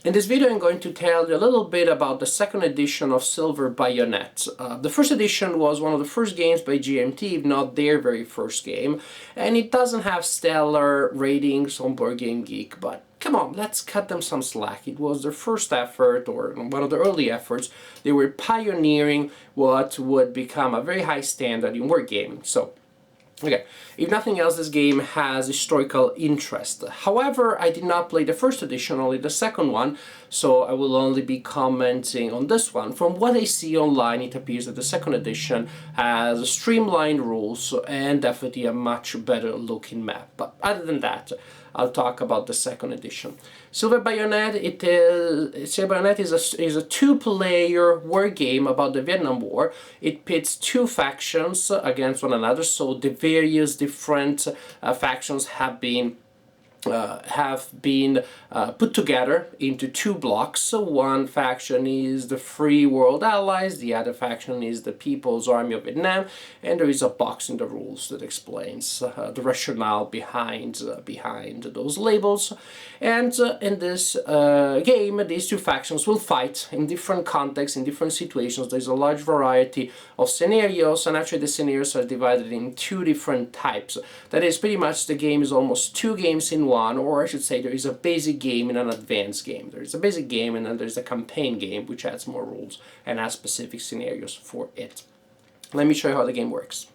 In this video I'm going to tell you a little bit about the second edition of Silver Bayonet. The first edition was one of the first games by GMT, if not their very first game, and it doesn't have stellar ratings on Board Game Geek, but come on, let's cut them some slack. It was their first effort, or one of the early efforts. They were pioneering what would become a very high standard in wargaming. So, okay, if nothing else, this game has historical interest. However, I did not play the first edition, only the second one, so I will only be commenting on this one. From what I see online, it appears that the second edition has streamlined rules and definitely a much better looking map. But other than that, I'll talk about the second edition. Silver Bayonet is a two-player war game about the Vietnam War. It pits two factions against one another, so the various different factions have been put together into two blocks. So one faction is the Free World Allies, the other faction is the People's Army of Vietnam, and there is a box in the rules that explains the rationale behind those labels. And in this game, these two factions will fight in different contexts, in different situations. There's a large variety of scenarios, and actually the scenarios are divided in two different types. That is, pretty much the game is almost two games in one, or I should say there is a basic game and an advanced game. There is a basic game and then there's a campaign game which adds more rules and has specific scenarios for it. Let me show you how the game works.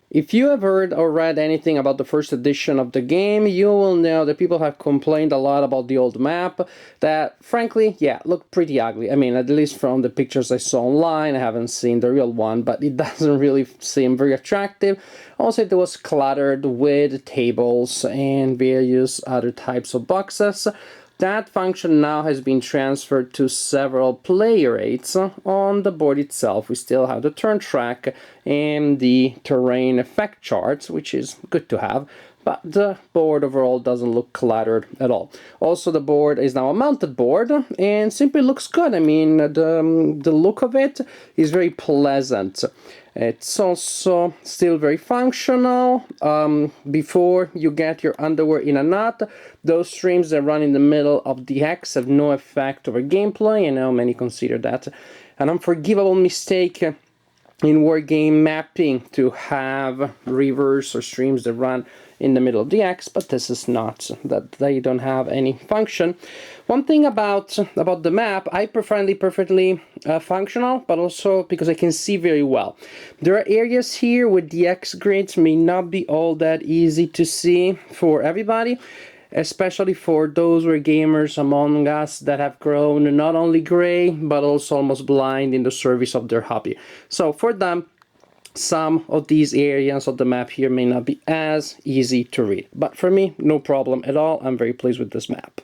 If you have heard or read anything about the first edition of the game, you will know that people have complained a lot about the old map that, frankly, yeah, looked pretty ugly. I mean, at least from the pictures I saw online, I haven't seen the real one, but it doesn't really seem very attractive. Also, it was cluttered with tables and various other types of boxes. That function now has been transferred to several player rates on the board itself. We still have the turn track and the terrain effect charts, which is good to have, but the board overall doesn't look cluttered at all. Also, the board is now a mounted board and simply looks good. I mean, the look of it is very pleasant. It's also still very functional. Before you get your underwear in a knot, those streams that run in the middle of the X have no effect over gameplay. I know many consider that an unforgivable mistake in wargame mapping to have rivers or streams that run in the middle of the X, but this is not, that they don't have any function. One thing about the map, I find it perfectly functional, but also because I can see very well. There are areas here where the X grids may not be all that easy to see for everybody, especially for those gamers among us that have grown not only gray, but also almost blind in the service of their hobby. So for them, some of these areas of the map here may not be as easy to read. But for me, no problem at all. I'm very pleased with this map.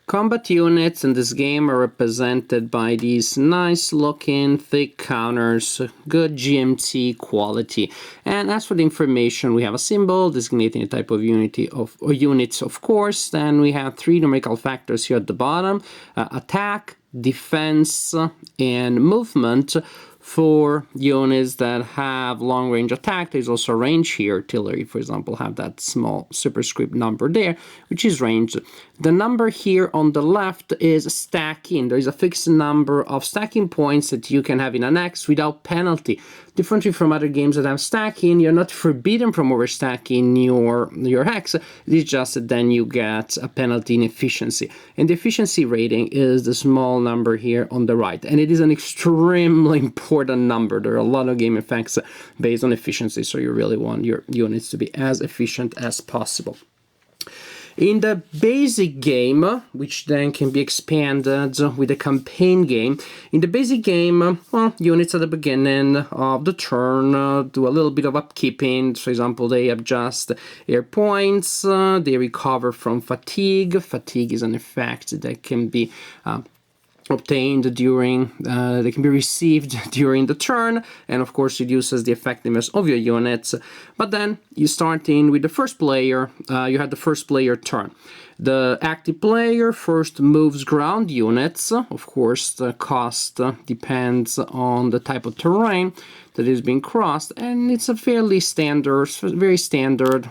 Combat units in this game are represented by these nice looking thick counters, good GMT quality. And as for the information, we have a symbol designating a type of units, of course. Then we have three numerical factors here at the bottom: attack, defense, and movement. For units that have long-range attack, there's also range here. Artillery, for example, have that small superscript number there, which is range. The number here on the left is stacking. There is a fixed number of stacking points that you can have in an X without penalty. Differently from other games that have stacking, you're not forbidden from overstacking your hex. It's just that then you get a penalty in efficiency. And the efficiency rating is the small number here on the right. And it is an extremely important number. There are a lot of game effects based on efficiency, so you really want your units to be as efficient as possible. In the basic game, which then can be expanded with a campaign game, in the basic game, well, units at the beginning of the turn do a little bit of upkeeping. For example, they adjust air points, they recover from fatigue. Fatigue is an effect that can be obtained during, they can be received during the turn, and of course reduces the effectiveness of your units. But then you start in with the first player, you have the first player turn. The active player first moves ground units. Of course, the cost depends on the type of terrain that is being crossed, and it's a fairly standard, very standard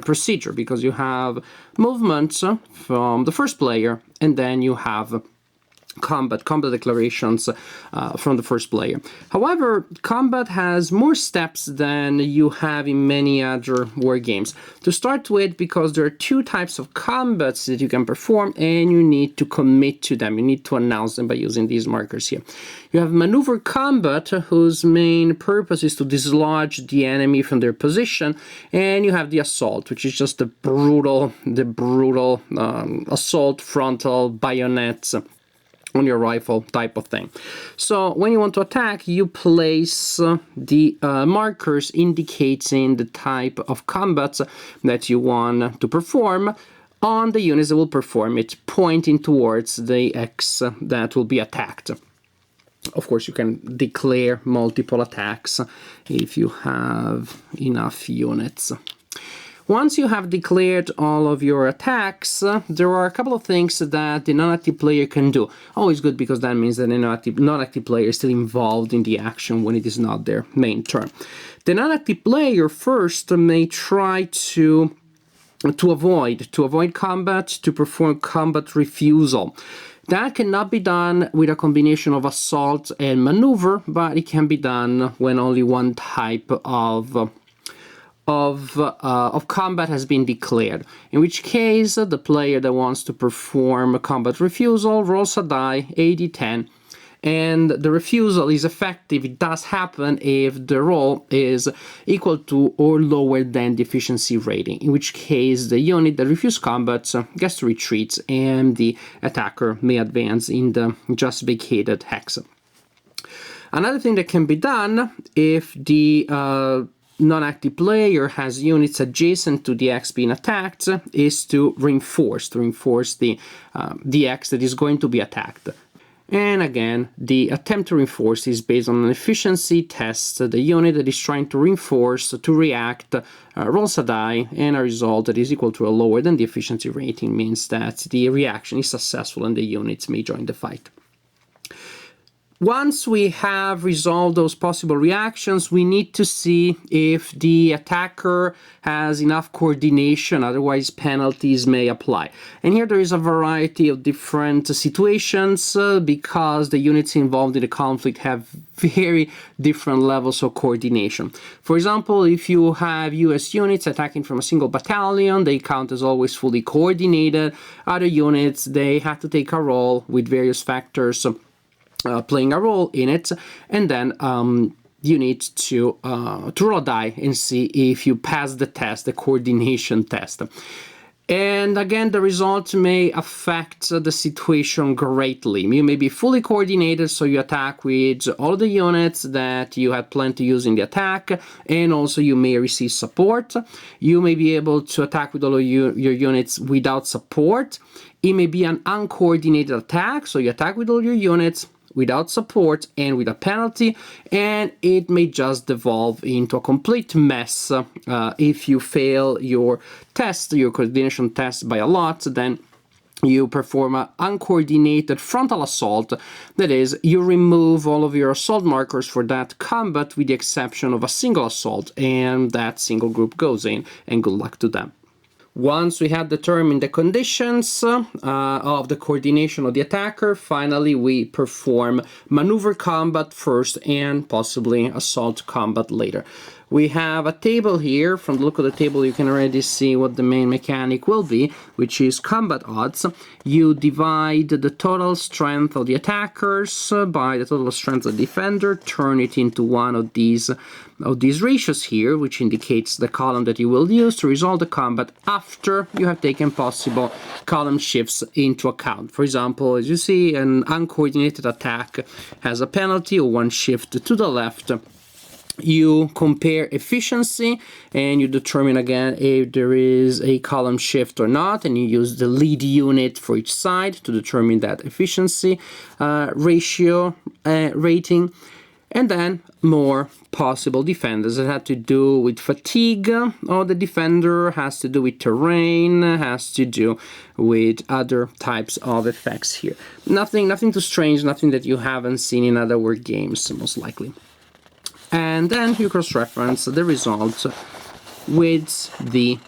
procedure, because you have movements from the first player, and then you have combat declarations from the first player. However, combat has more steps than you have in many other war games. To start with, because there are two types of combats that you can perform, and you need to commit to them. You need to announce them by using these markers here. You have maneuver combat, whose main purpose is to dislodge the enemy from their position, and you have the assault, which is just the brutal assault frontal bayonets on your rifle type of thing. So when you want to attack, you place the markers indicating the type of combats that you want to perform on the units that will perform it, pointing towards the X that will be attacked. Of course, you can declare multiple attacks if you have enough units. Once you have declared all of your attacks, there are a couple of things that the non-active player can do. Always good, because that means that the non-active player is still involved in the action when it is not their main turn. The non-active player first may try to avoid combat, to perform combat refusal. That cannot be done with a combination of assault and maneuver, but it can be done when only one type of combat has been declared, in which case the player that wants to perform a combat refusal rolls a die, a d10, and the refusal is effective. It does happen if the roll is equal to or lower than the efficiency rating, in which case the unit that refused combat gets to retreat, and the attacker may advance in the just vacated hex. Another thing that can be done if the non-active player has units adjacent to the X being attacked is to reinforce the X that is going to be attacked. And again, the attempt to reinforce is based on an efficiency test. The unit that is trying to reinforce to react rolls a die, and a result that is equal to or lower than the efficiency rating means that the reaction is successful and the units may join the fight. Once we have resolved those possible reactions, we need to see if the attacker has enough coordination, otherwise penalties may apply. And here there is a variety of different situations because the units involved in the conflict have very different levels of coordination. For example, if you have US units attacking from a single battalion, they count as always fully coordinated. Other units, they have to take a role with various factors playing a role in it, and then you need to roll a die and see if you pass the test, the coordination test. And again, the results may affect the situation greatly. You may be fully coordinated, so you attack with all the units that you had planned to use in the attack, and also you may receive support. You may be able to attack with all of your units without support. It may be an uncoordinated attack, so you attack with all your units without support and with a penalty, and it may just devolve into a complete mess. If you fail your test, your coordination test by a lot, then you perform an uncoordinated frontal assault. That is, you remove all of your assault markers for that combat with the exception of a single assault, and that single group goes in, and good luck to them. Once we have determined the conditions of the coordination of the attacker, finally we perform maneuver combat first and possibly assault combat later. We have a table here. From the look of the table, you can already see what the main mechanic will be, which is combat odds. You divide the total strength of the attackers by the total strength of the defender, turn it into one of these ratios here, which indicates the column that you will use to resolve the combat after you have taken possible column shifts into account. For example, as you see, an uncoordinated attack has a penalty of one shift to the left. You compare efficiency and you determine again if there is a column shift or not, and you use the lead unit for each side to determine that efficiency ratio rating. And then more possible defenders. It had to do with fatigue of the defender, has to do with terrain, has to do with other types of effects here. Nothing too strange, nothing that you haven't seen in other word games, most likely. And then you cross-reference the result with the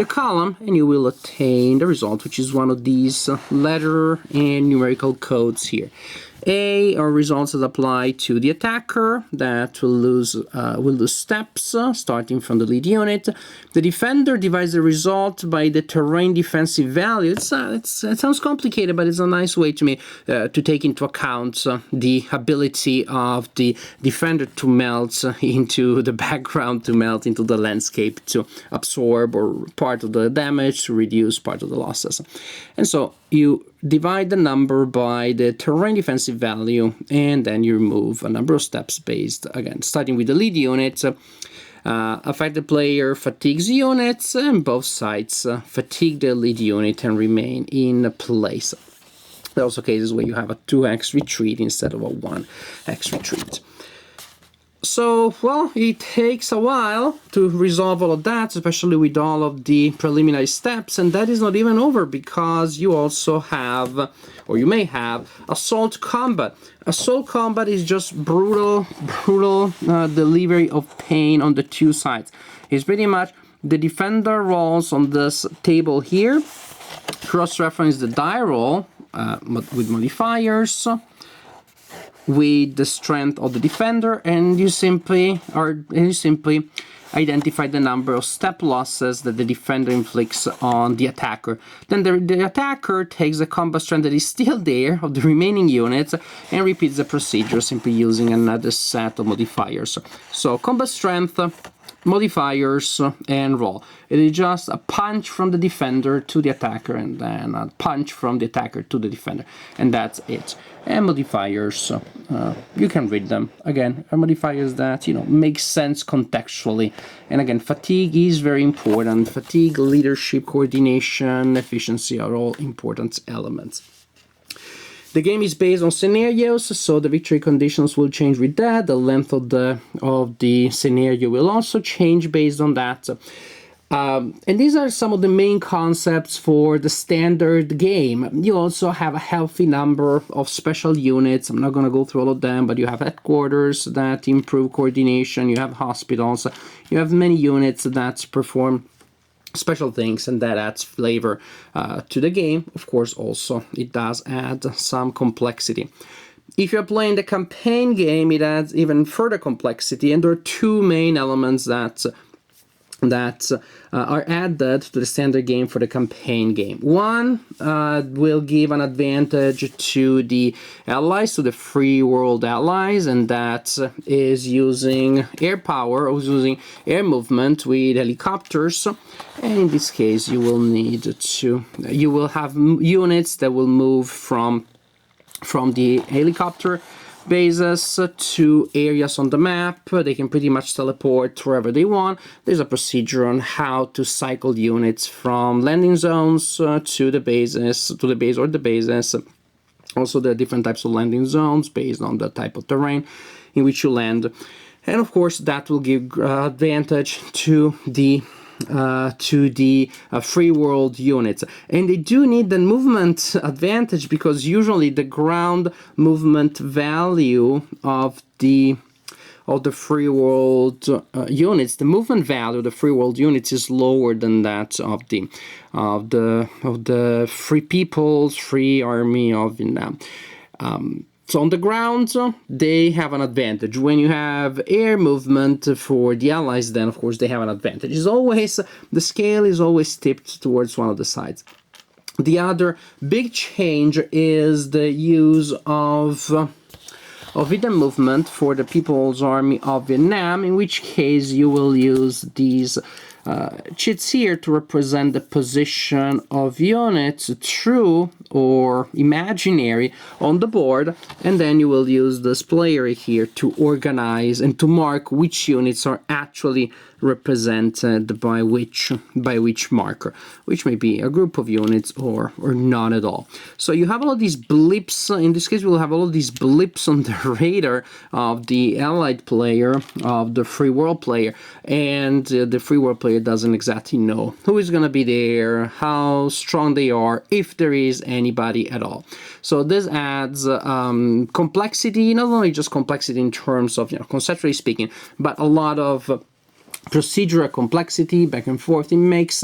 column, and you will obtain the result, which is one of these letter and numerical codes here. A are results that apply to the attacker that will lose steps starting from the lead unit. The defender divides the result by the terrain defensive value. It sounds complicated, but it's a nice way to me to take into account the ability of the defender to melt into the background, to melt into the landscape, to absorb or part of the damage, to reduce part of the losses. And so you divide the number by the terrain defensive value, and then you remove a number of steps based, again, starting with the lead unit. Affected player fatigues units, and both sides fatigue the lead unit and remain in place. There are also cases where you have a 2x retreat instead of a 1x retreat. So, well, it takes a while to resolve all of that, especially with all of the preliminary steps, and that is not even over, because you also have, or you may have, assault combat. Assault combat is just brutal delivery of pain on the two sides. It's pretty much the defender rolls on this table here, cross-reference the die roll with modifiers, with the strength of the defender, and you simply identify the number of step losses that the defender inflicts on the attacker. Then the attacker takes the combat strength that is still there of the remaining units and repeats the procedure, simply using another set of modifiers. So combat strength, modifiers, and roll. It is just a punch from the defender to the attacker, and then a punch from the attacker to the defender, and that's it. And modifiers, you can read them. Again, are modifiers that, make sense contextually. And again, fatigue is very important. Fatigue, leadership, coordination, efficiency are all important elements. The game is based on scenarios, so the victory conditions will change with that. The length of the scenario will also change based on that. And these are some of the main concepts for the standard game. You also have a healthy number of special units. I'm not going to go through all of them, but you have headquarters that improve coordination. You have hospitals. You have many units that perform special things, and that adds flavor to the game. Of course, also it does add some complexity. If you're playing the campaign game, it adds even further complexity, and there are two main elements that are added to the standard game for the campaign game. One will give an advantage to the allies, to the free world allies, and that is using air power, or using air movement with helicopters. And in this case, you will have units that will move from the helicopter bases to areas on the map. They can pretty much teleport wherever they want. There's a procedure on how to cycle units from landing zones to the bases, to the base or the bases. Also, there are different types of landing zones based on the type of terrain in which you land. And of course, that will give advantage to the free world units, and they do need the movement advantage, because usually the ground movement value of the free world units, the movement value of the free world units is lower than that of the free people's free army of Vietnam. So on the ground, they have an advantage. When you have air movement for the allies, then of course they have an advantage. The scale is always tipped towards one of the sides. The other big change is the use of hidden movement for the People's Army of Vietnam, in which case you will use these cheats here to represent the position of units, true or imaginary, on the board, and then you will use this player here to organize and to mark which units are actually represented by which marker, which may be a group of units or not at all. So you have all of these blips. In this case, we'll have all of these blips on the radar of the allied player, of the free world player, and the free world player doesn't exactly know who is going to be there, how strong they are, if there is anybody at all. So this adds complexity, not only just complexity in terms of, conceptually speaking, but a lot of procedural complexity back and forth. It makes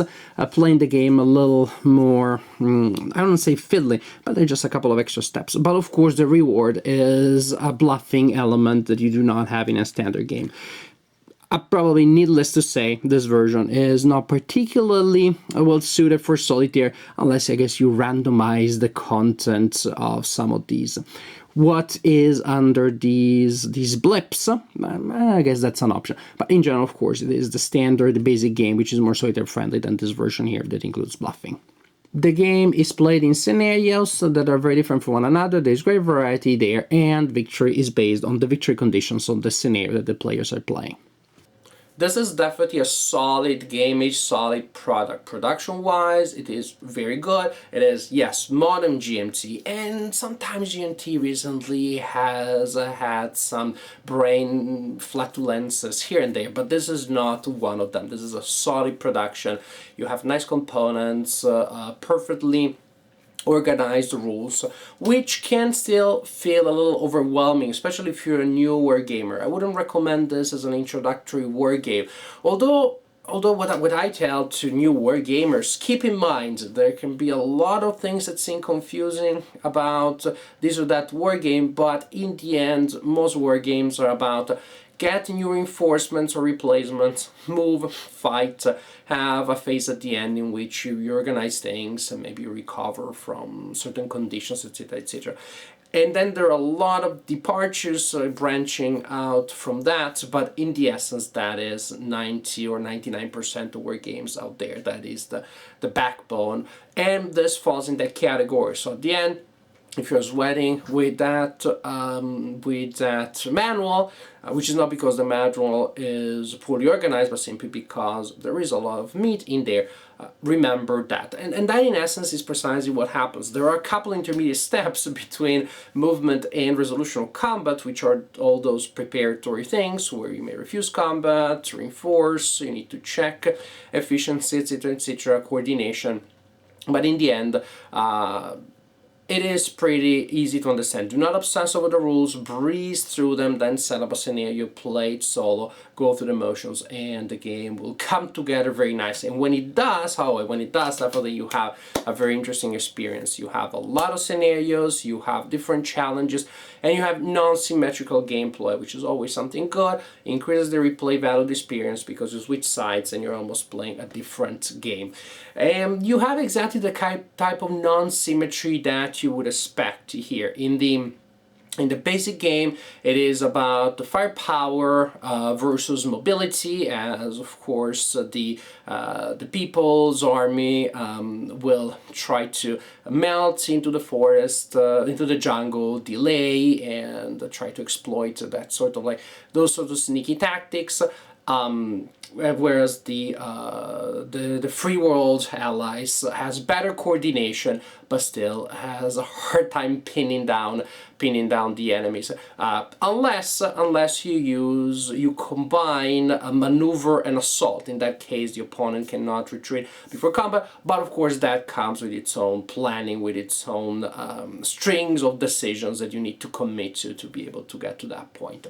playing the game a little more, I don't want to say fiddly, but there's just a couple of extra steps. But of course, the reward is a bluffing element that you do not have in a standard game. Probably needless to say, this version is not particularly well suited for solitaire, unless I guess you randomize the content of some of these. What is under these blips? I guess that's an option. But in general, of course, it is the standard basic game, which is more solitaire friendly than this version here that includes bluffing. The game is played in scenarios that are very different from one another. There's great variety there, and victory is based on the victory conditions of the scenario that the players are playing. This is definitely a solid game, a solid product. Production-wise, it is very good. It is, yes, modern GMT, and sometimes GMT recently has had some brain flatulences here and there, but this is not one of them. This is a solid production. You have nice components, perfectly organized rules, which can still feel a little overwhelming, especially if you're a new wargamer. I wouldn't recommend this as an introductory wargame. Although what I tell to new wargamers, keep in mind there can be a lot of things that seem confusing about this or that wargame, but in the end, most wargames are about get new reinforcements or replacements, move, fight, have a phase at the end in which you organize things and maybe recover from certain conditions, etc., etc. And then there are a lot of departures branching out from that, but in the essence, that is 90 or 99% of war games out there. That is the backbone, and this falls in that category. So at the end, if you're sweating with that manual, which is not because the manual is poorly organized, but simply because there is a lot of meat in there, remember that. And that in essence is precisely what happens. There are a couple intermediate steps between movement and resolutional combat, which are all those preparatory things where you may refuse combat, reinforce, you need to check efficiency, etc., etc., coordination. But in the end, it is pretty easy to understand. Do not obsess over the rules, breeze through them, then set up a scenario, play it solo, go through the motions, and the game will come together very nicely. And when it does, definitely you have a very interesting experience. You have a lot of scenarios, you have different challenges, and you have non-symmetrical gameplay, which is always something good. It increases the replay value of the experience because you switch sides and you're almost playing a different game. And you have exactly the type of non-symmetry that you would expect here. In the basic game, it is about the firepower versus mobility, as of course the people's army will try to melt into the forest, into the jungle, delay, and try to exploit that sort of those sort of sneaky tactics. Whereas the free world allies has better coordination, but still has a hard time pinning down the enemies. Unless you combine a maneuver and assault. In that case, the opponent cannot retreat before combat. But of course, that comes with its own planning, with its own strings of decisions that you need to commit to be able to get to that point.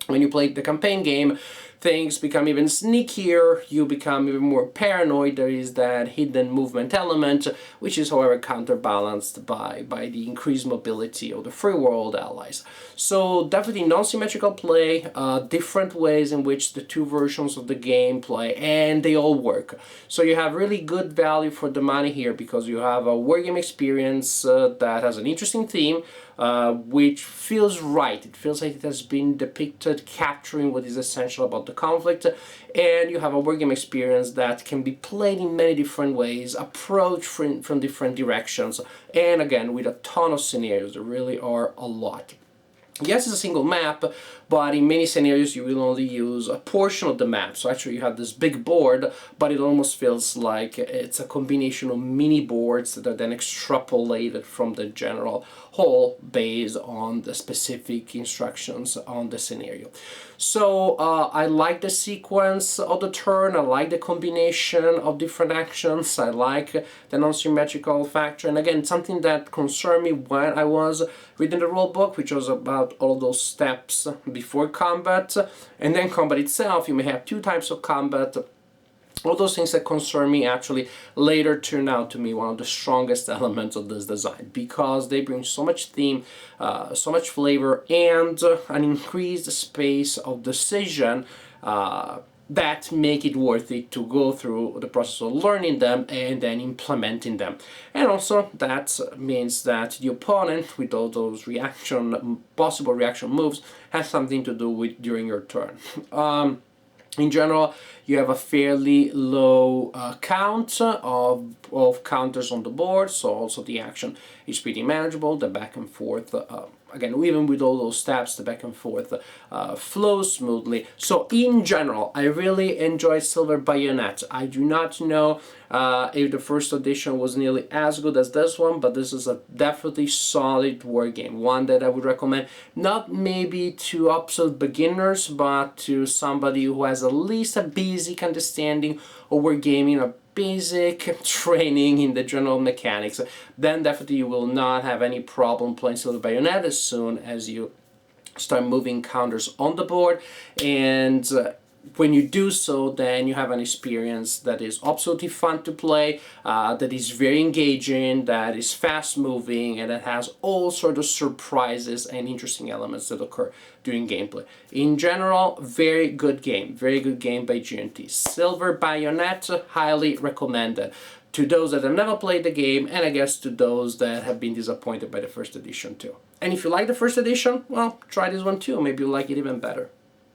When you play the campaign game, things become even sneakier, you become even more paranoid. There is that hidden movement element, which is however counterbalanced by the increased mobility of the free world allies. So definitely non-symmetrical play, different ways in which the two versions of the game play, and they all work. So you have really good value for the money here because you have a wargame experience that has an interesting theme, which feels right. It feels like it has been depicted, capturing what is essential about the conflict, and you have a wargame experience that can be played in many different ways, approached from different directions, and again with a ton of scenarios. There really are a lot. Yes, it's a single map, but in many scenarios you will only use a portion of the map. So actually you have this big board, but it almost feels like it's a combination of mini boards that are then extrapolated from the general whole based on the specific instructions on the scenario. So I like the sequence of the turn, I like the combination of different actions, I like the non-symmetrical factor, and again, something that concerned me when I was reading the rule book, which was about all those steps before combat, and then combat itself. You may have two types of combat. All those things that concern me actually later turn out to me one of the strongest elements of this design, because they bring so much theme, so much flavor, and an increased space of decision that make it worth it to go through the process of learning them and then implementing them. And also that means that the opponent, with all those possible reaction moves, has something to do with during your turn. In general, you have a fairly low count of counters on the board, so also the action is pretty manageable. The back and forth, again, even with all those steps, the back and forth flows smoothly. So in general, I really enjoy Silver Bayonet. I do not know if the first edition was nearly as good as this one, but this is a definitely solid war game, one that I would recommend, not maybe to absolute beginners, but to somebody who has at least a basic understanding of wargaming, a basic training in the general mechanics. Then definitely you will not have any problem playing Silver Bayonet as soon as you start moving counters on the board, and when you do so, then you have an experience that is absolutely fun to play, that is very engaging, that is fast moving, and that has all sorts of surprises and interesting elements that occur during gameplay. In general, very good game by GMT. Silver Bayonet, highly recommended to those that have never played the game, and I guess to those that have been disappointed by the first edition too. And if you like the first edition, well, try this one too, maybe you'll like it even better.